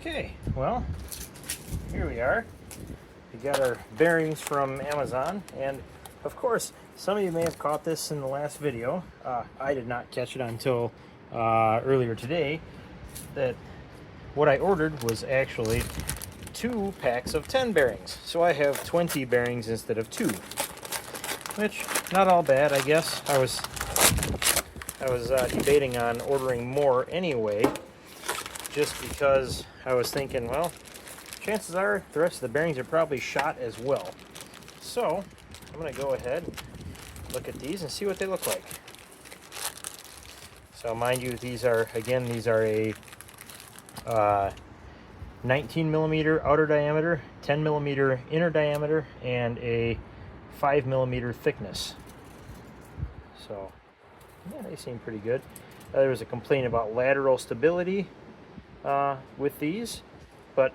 Okay, well, here we are. We got our bearings from Amazon, and of course, some of you may have caught this in the last video. I did not catch it until earlier today, that what I ordered was actually 2 packs of 10 bearings. So I have 20 bearings instead of 2, which, not all bad, I guess. I was debating on ordering more anyway, just because I was thinking, well, chances are the rest of the bearings are probably shot as well. So I'm going to go ahead and look at these and see what they look like. So mind you, these are a 19 millimeter outer diameter, 10 millimeter inner diameter, and a 5 millimeter thickness. So yeah, they seem pretty good. There was a complaint about lateral stability with these, but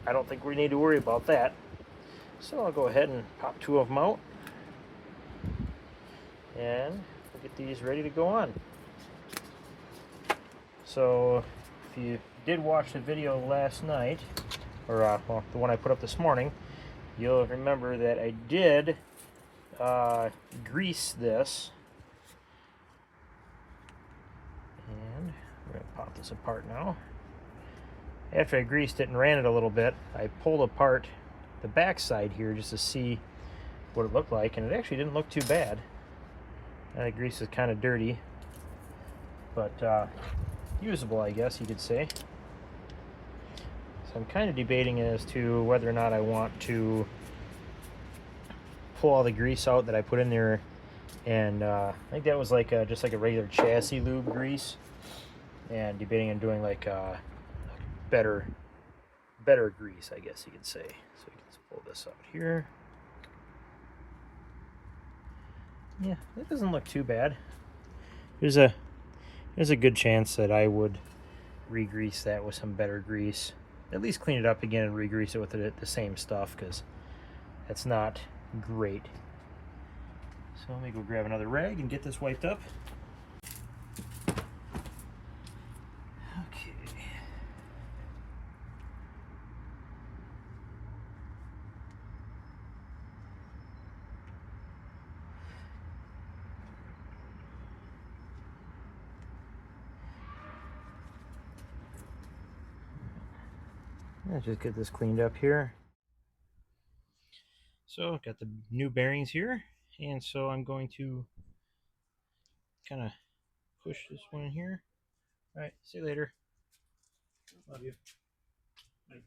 I don't think we need to worry about that. So I'll go ahead and pop 2 of them out, and we'll get these ready to go on. So if you did watch the video last night, or well, the one I put up this morning, you'll remember that I did grease this. And we're going to pop this apart now. After I greased it and ran it a little bit, I pulled apart the back side here just to see what it looked like, and it actually didn't look too bad. The grease is kind of dirty, but usable, I guess you could say. So I'm kind of debating as to whether or not I want to pull all the grease out that I put in there, and I think that was like just like a regular chassis lube grease, and debating on doing like better grease, I guess you could say. So we can just pull this out here. Yeah, it doesn't look too bad. There's a good chance that I would re-grease that with some better grease. At least clean it up again and re-grease it with the same stuff, because that's not great. So let me go grab another rag and get this wiped up. Okay. Let's just get this cleaned up here. So got the new bearings here, and so I'm going to kind of push this one in here. All right, see you later. Love you. Bye.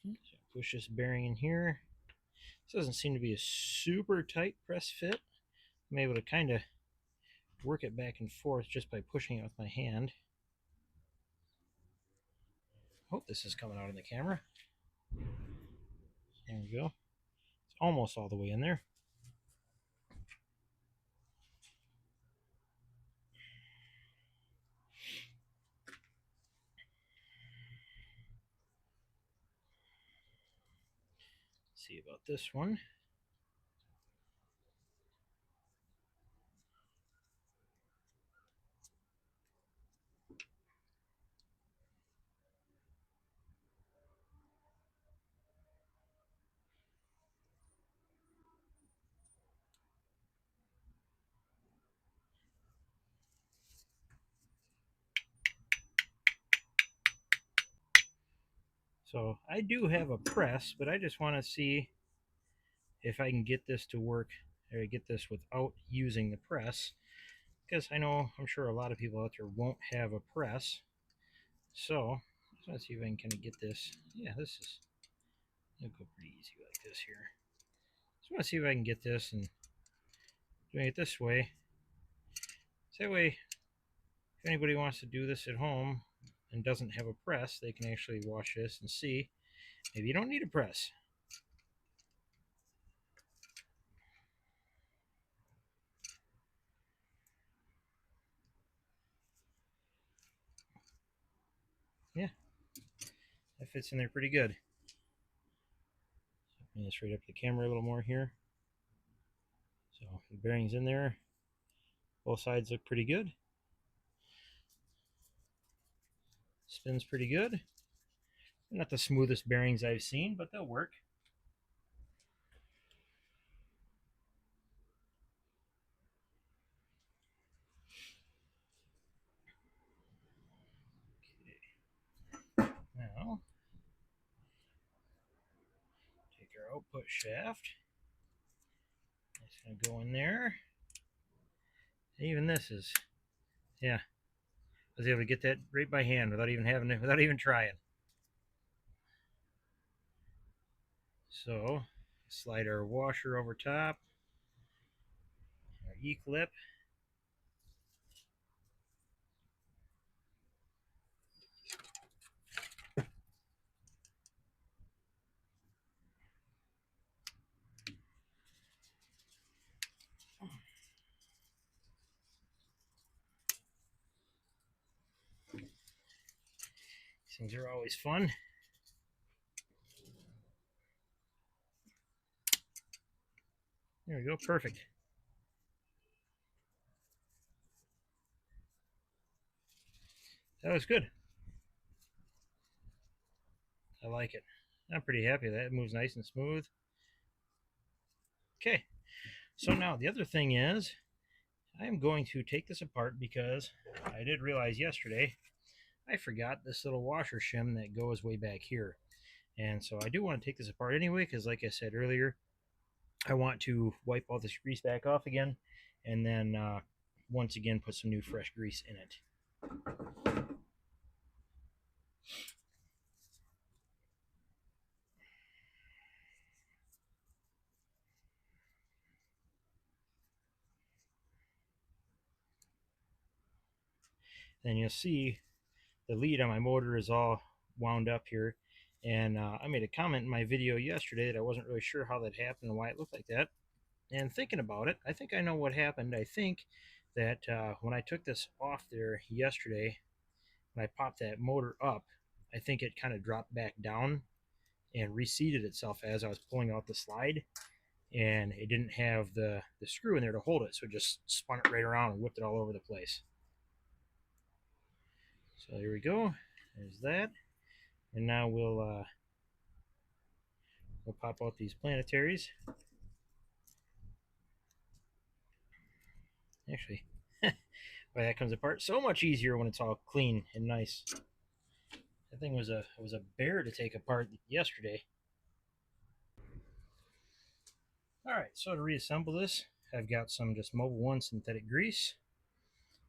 So push this bearing in here. This doesn't seem to be a super tight press fit. I'm able to kind of work it back and forth just by pushing it with my hand. Hope this is coming out in the camera. There we go. It's almost all the way in there. Let's see about this one. So I do have a press, but I just want to see if I can get this to work, or get this without using the press, because I'm sure a lot of people out there won't have a press. So let's see if I can kind of get this. Yeah, it'll go pretty easy like this here. Just want to see if I can get this and doing it this way. So that way, if anybody wants to do this at home and doesn't have a press, they can actually watch this and see. Maybe you don't need a press. Yeah, that fits in there pretty good. Bring this right up to the camera a little more here. So the bearings in there. Both sides look pretty good. Spins pretty good. Not the smoothest bearings I've seen, but they'll work. Okay. Now, take our output shaft. It's going to go in there. Even this is, yeah, I was able to get that right by hand without even trying. So, slide our washer over top, our E-clip. These things are always fun. There we go, perfect. That was good. I like it. I'm pretty happy with that. It moves nice and smooth. Okay, so now the other thing is I'm going to take this apart because I did realize yesterday I forgot this little washer shim that goes way back here. And so I do want to take this apart anyway because, like I said earlier, I want to wipe all this grease back off again and then once again put some new fresh grease in it. Then you'll see the lead on my motor is all wound up here. And I made a comment in my video yesterday that I wasn't really sure how that happened and why it looked like that. And thinking about it, I think I know what happened. I think that when I took this off there yesterday, when I popped that motor up, I think it kind of dropped back down and reseated itself as I was pulling out the slide. And it didn't have the screw in there to hold it, so it just spun it right around and whipped it all over the place. So here we go. There's that. And now we'll pop out these planetaries. Actually, boy, that comes apart so much easier when it's all clean and nice. That thing was a bear to take apart yesterday. All right, so to reassemble this, I've got some just Mobil 1 synthetic grease.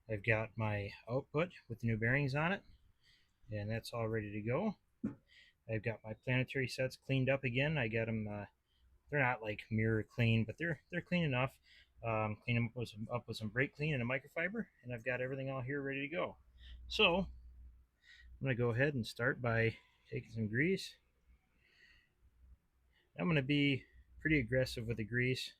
I've got my output with the new bearings on it, and that's all ready to go. I've got my planetary sets cleaned up again. I got them. They're not like mirror clean, but they're clean enough. Clean them up with some brake clean and a microfiber, and I've got everything all here ready to go. So I'm going to go ahead and start by taking some grease. I'm going to be pretty aggressive with the grease.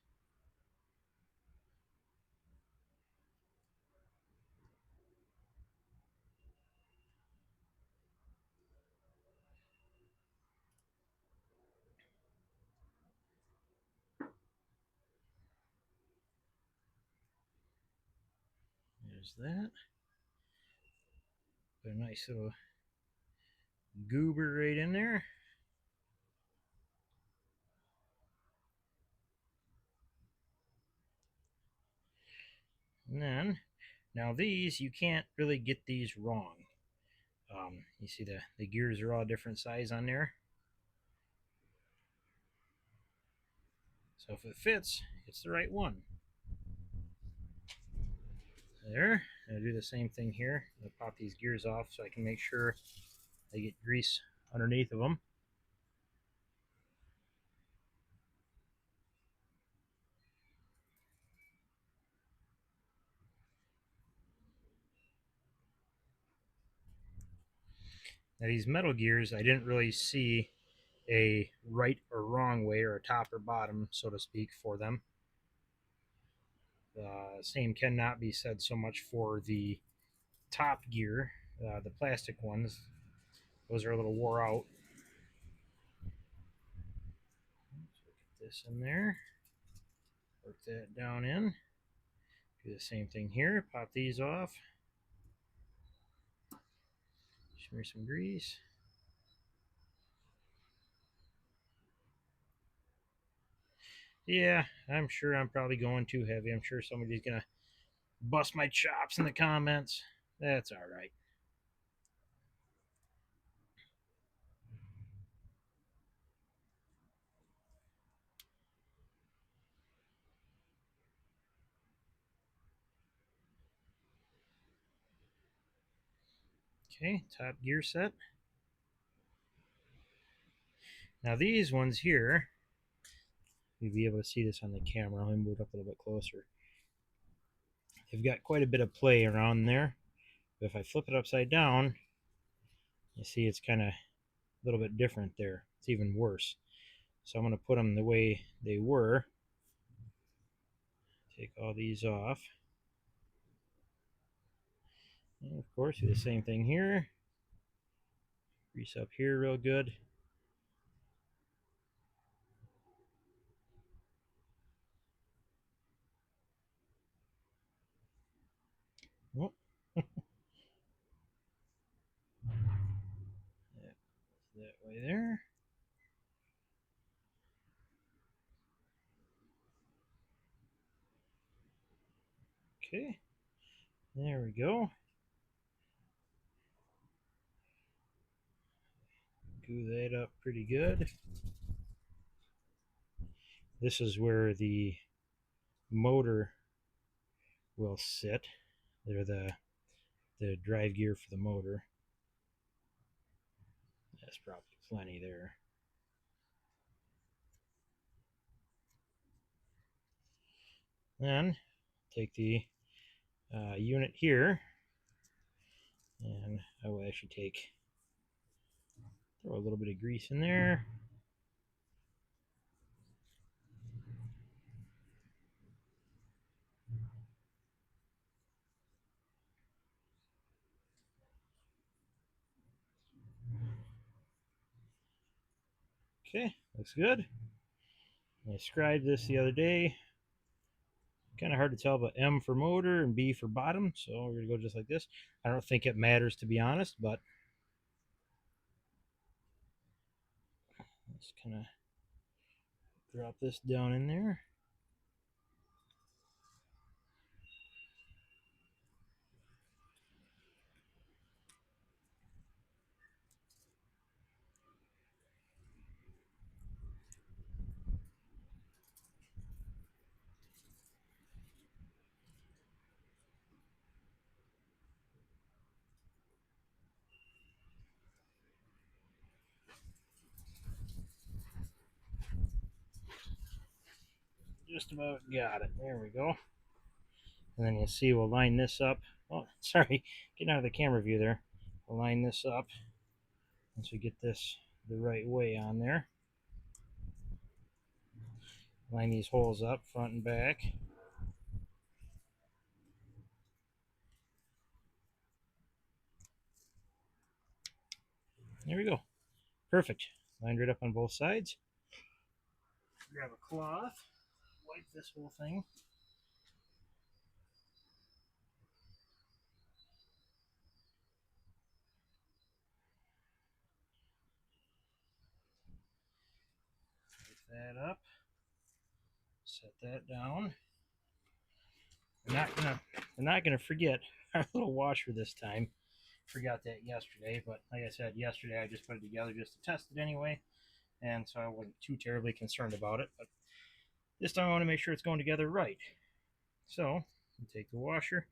There's that. Put a nice little goober right in there. And then, now these, you can't really get these wrong. You see the gears are all different size on there. So if it fits, it's the right one. There. I'll do the same thing here. I'll pop these gears off so I can make sure I get grease underneath of them. Now these metal gears, I didn't really see a right or wrong way or a top or bottom, so to speak, for them. Same cannot be said so much for the top gear, the plastic ones. Those are a little wore out. So get this in there. Work that down in. Do the same thing here. Pop these off. Just Smear some grease. Yeah, I'm sure I'm probably going too heavy. I'm sure somebody's going to bust my chops in the comments. That's all right. Okay, top gear set. Now these ones here, you'll be able to see this on the camera. Let me move it up a little bit closer. They've got quite a bit of play around there. But if I flip it upside down, you see it's kind of a little bit different there. It's even worse. So I'm going to put them the way they were. Take all these off. And of course, do the same thing here. Grease up here real good. Oh. That way there. Okay, there we go. Glue that up pretty good. This is where the motor will sit. They're the drive gear for the motor. That's probably plenty there. Then take the unit here, and I will actually throw a little bit of grease in there. Okay, looks good. I scribed this the other day. Kind of hard to tell, but M for motor and B for bottom, so we're gonna go just like this. I don't think it matters, to be honest, but let's kind of drop this down in there. Just about got it. There we go. And then you'll see we'll line this up. Oh, sorry, getting out of the camera view there. We'll line this up once we get this the right way on there. Line these holes up, front and back. There we go. Perfect. Lined right up on both sides. Grab a cloth, wipe this whole thing. That up, set that down. We're not gonna forget our little washer this time. Forgot that yesterday, but like I said yesterday, I just put it together just to test it anyway, and so I wasn't too terribly concerned about it. But this time I want to make sure it's going together right. So I'll take the washer.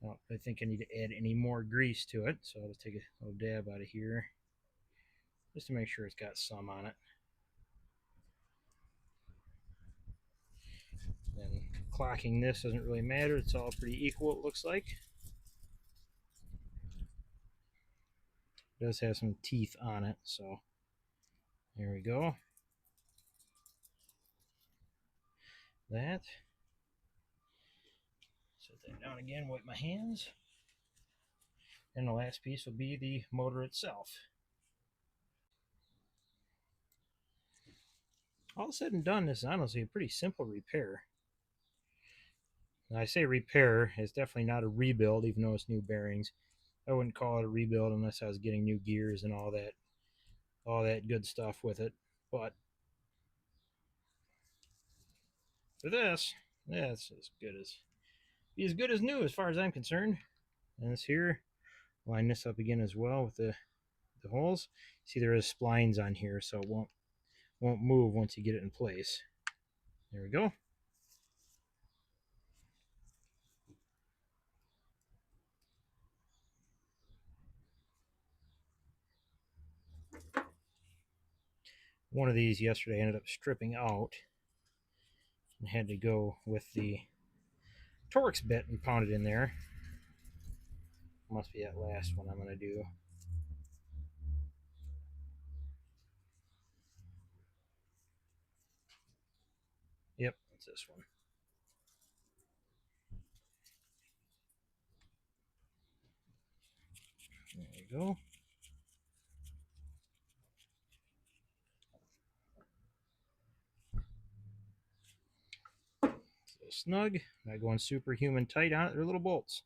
I think I need to add any more grease to it, so I'll just take a little dab out of here just to make sure it's got some on it. And clocking this doesn't really matter. It's all pretty equal, it looks like. It does have some teeth on it, so there we go. That. Set that down again, wipe my hands. And the last piece will be the motor itself. All said and done, this is honestly a pretty simple repair. Now, I say repair, it's definitely not a rebuild, even though it's new bearings. I wouldn't call it a rebuild unless I was getting new gears and all that good stuff with it. But for this, yeah, it's as good as new as far as I'm concerned. And this here, line this up again as well with the holes. See, there is splines on here, so it won't move once you get it in place. There we go. One of these yesterday ended up stripping out and had to go with the Torx bit and pound it in there. Must be that last one I'm going to do. Yep, it's this one. There we go. So snug. Not going superhuman tight on it. They're little bolts.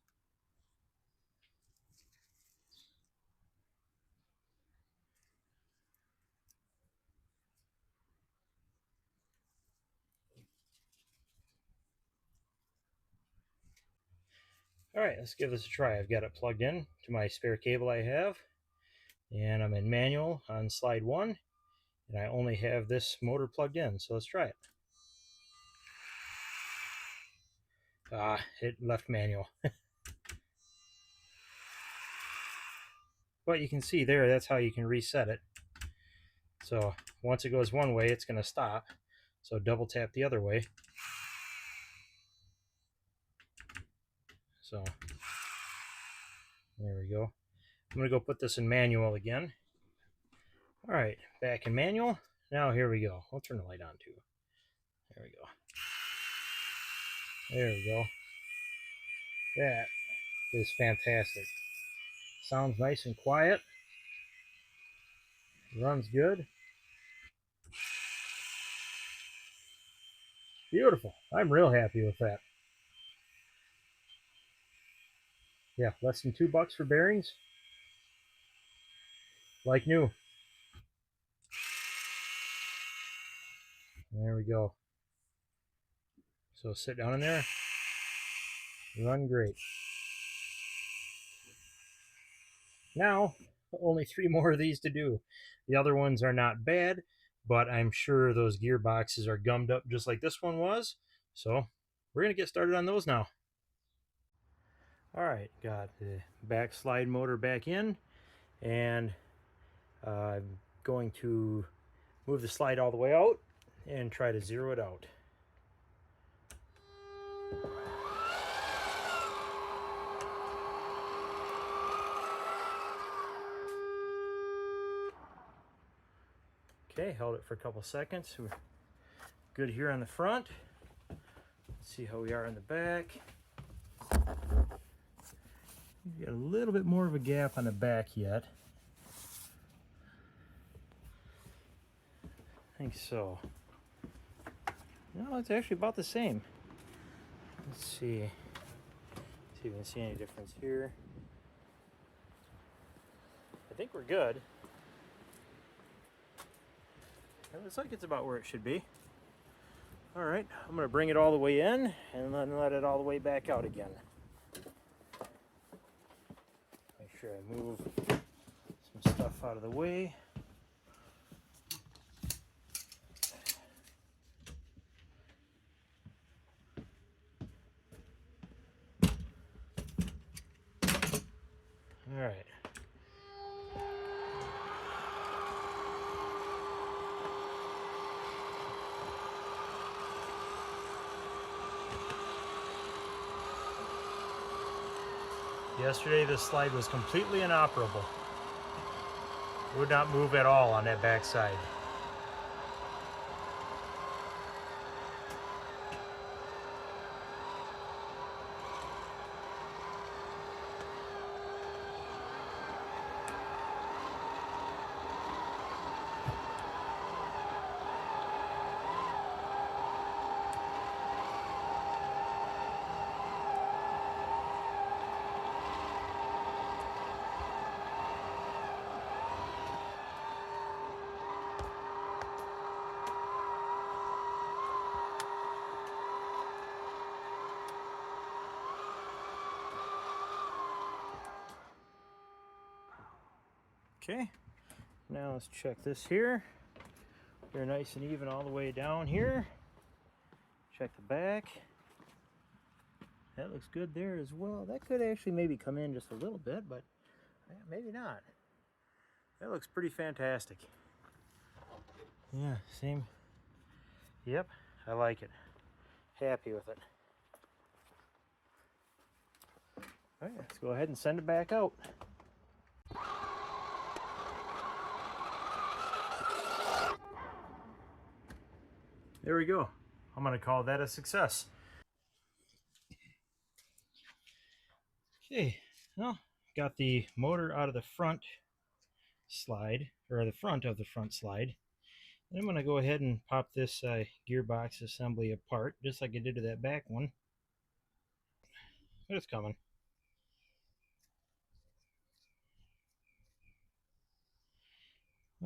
Alright, let's give this a try. I've got it plugged in to my spare cable I have. And I'm in manual on slide 1. And I only have this motor plugged in. So let's try it. It left manual. But you can see there, that's how you can reset it. So once it goes one way, it's going to stop. So double tap the other way. So there we go. I'm going to go put this in manual again. All right, back in manual. Now here we go. I'll turn the light on too. There we go. There we go. That is fantastic. Sounds nice and quiet. Runs good. Beautiful. I'm real happy with that. Yeah, less than $2 for bearings. Like new. There we go. So sit down in there. Run great. Now, only 3 more of these to do. The other ones are not bad, but I'm sure those gearboxes are gummed up just like this one was. So we're going to get started on those now. All right, got the back slide motor back in, and I'm going to move the slide all the way out and try to zero it out. Okay, held it for a couple seconds. We're good here on the front. Let's see how we are in the back. We've got a little bit more of a gap on the back yet. I think so. No, it's actually about the same. Let's see. See if we can see any difference here. I think we're good. It looks like it's about where it should be. All right, I'm going to bring it all the way in and then let it all the way back out again. Make sure I move some stuff out of the way. All right. Yesterday this slide was completely inoperable. Would not move at all on that back side. Okay, now let's check this here. They're nice and even all the way down here. Check the back. That looks good there as well. That could actually maybe come in just a little bit, but maybe not. That looks pretty fantastic. Yeah, same. Yep, I like it. Happy with it. All right, let's go ahead and send it back out. There we go. I'm going to call that a success. Okay, well, got the motor out of the front slide, or the front of the front slide. And I'm going to go ahead and pop this gearbox assembly apart, just like I did to that back one. But it's coming.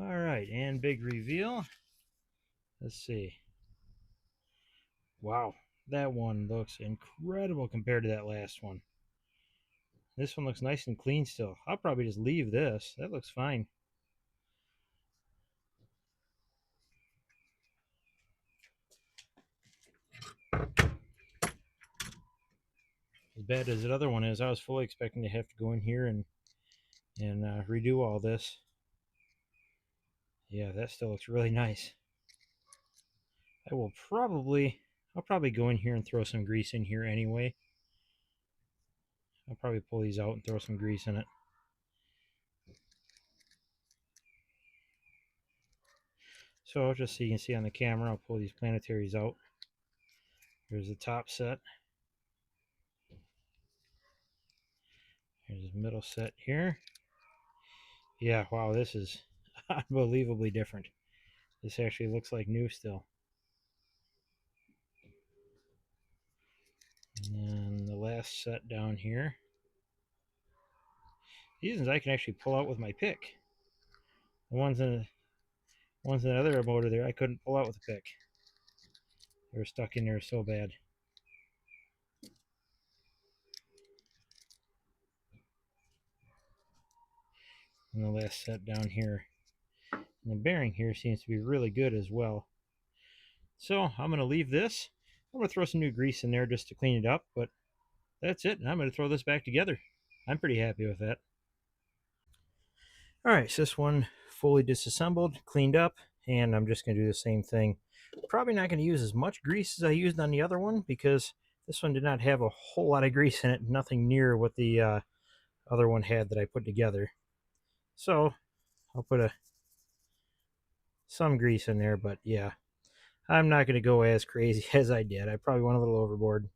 All right, and big reveal. Let's see. Wow, that one looks incredible compared to that last one. This one looks nice and clean still. I'll probably just leave this. That looks fine. As bad as that other one is, I was fully expecting to have to go in here and redo all this. Yeah, that still looks really nice. I'll probably go in here and throw some grease in here anyway. I'll probably pull these out and throw some grease in it. So just so you can see on the camera, I'll pull these planetaries out. Here's the top set. Here's the middle set here. Yeah, wow, this is unbelievably different. This actually looks like new still. And the last set down here. These ones I can actually pull out with my pick. The ones in the other motor there, I couldn't pull out with a pick. They were stuck in there so bad. And the last set down here. And the bearing here seems to be really good as well. So I'm going to leave this. I'm going to throw some new grease in there just to clean it up, but that's it. And I'm going to throw this back together. I'm pretty happy with that. All right, so this one fully disassembled, cleaned up, and I'm just going to do the same thing. Probably not going to use as much grease as I used on the other one because this one did not have a whole lot of grease in it, nothing near what the other one had that I put together. So I'll put some grease in there, but yeah, I'm not going to go as crazy as I did. I probably went a little overboard.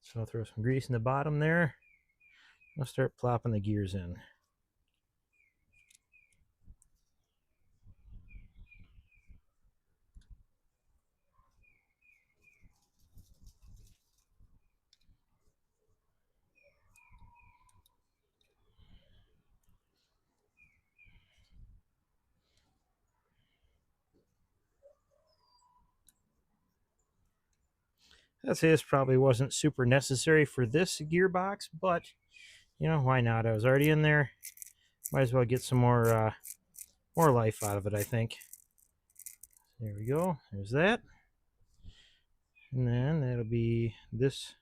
So I'll throw some grease in the bottom there. I'll start plopping the gears in. I'd say this probably wasn't super necessary for this gearbox, but you know, why not? I was already in there. Might as well get some more life out of it, I think. There we go. There's that. And then that'll be this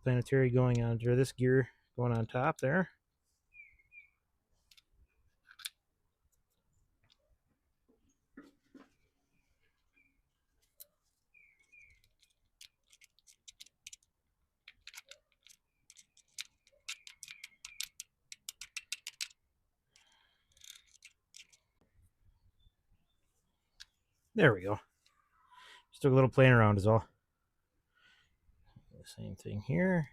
planetary going on, or this gear going on top there. There we go. Just took a little playing around is all. Same thing here.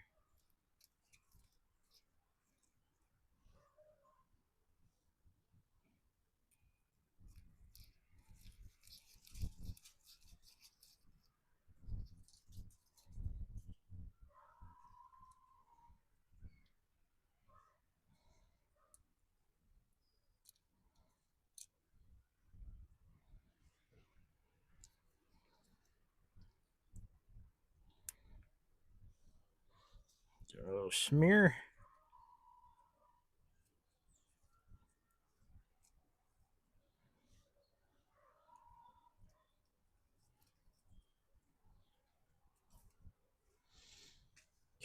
A little smear.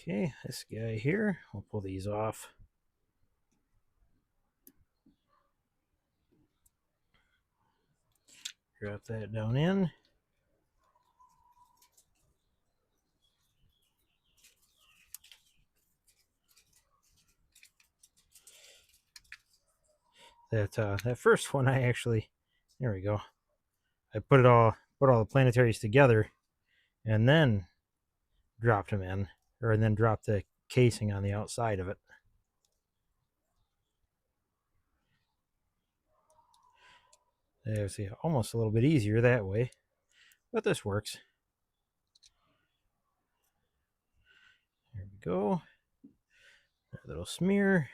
Okay, this guy here, we'll pull these off. Drop that down in. That first one I actually, there we go. I put all the planetaries together and then dropped them in, and then dropped the casing on the outside of it. There's almost a little bit easier that way, but this works. There we go. A little smear.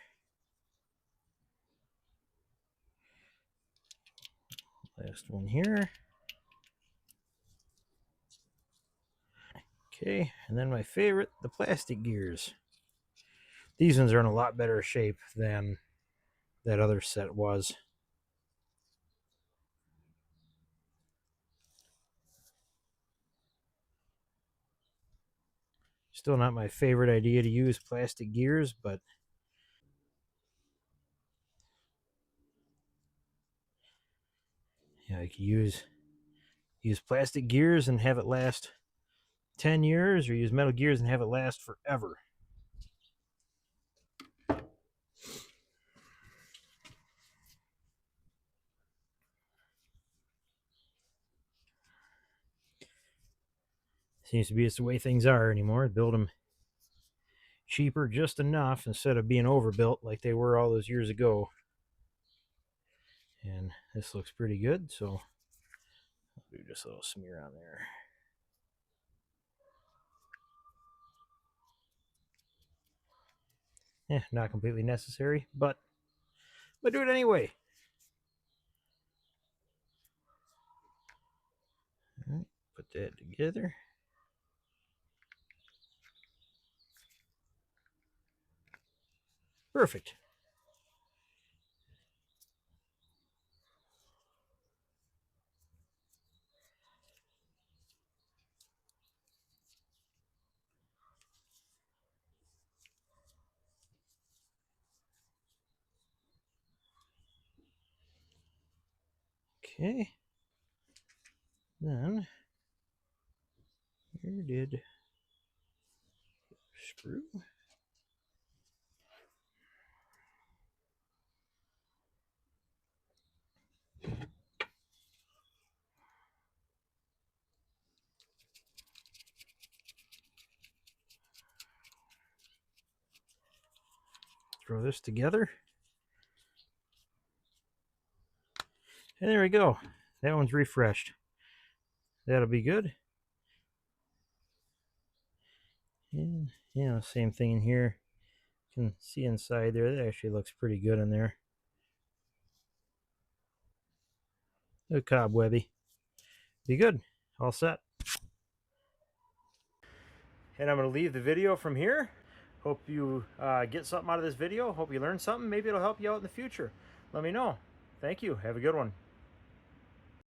Last one here. Okay, and then my favorite, the plastic gears. These ones are in a lot better shape than that other set was. Still not my favorite idea to use plastic gears, but yeah, I could use plastic gears and have it last 10 years, or use metal gears and have it last forever. Seems to be it's the way things are anymore. Build them cheaper just enough instead of being overbuilt like they were all those years ago. And this looks pretty good, so I'll do just a little smear on there. Not completely necessary, but do it anyway. All right, put that together. Perfect. Okay. Then here did screw. Throw this together. And there we go. That one's refreshed. That'll be good. And yeah, same thing in here. You can see inside there. That actually looks pretty good in there. A cobwebby. Be good. All set. And I'm going to leave the video from here. Hope you get something out of this video. Hope you learned something. Maybe it'll help you out in the future. Let me know. Thank you. Have a good one.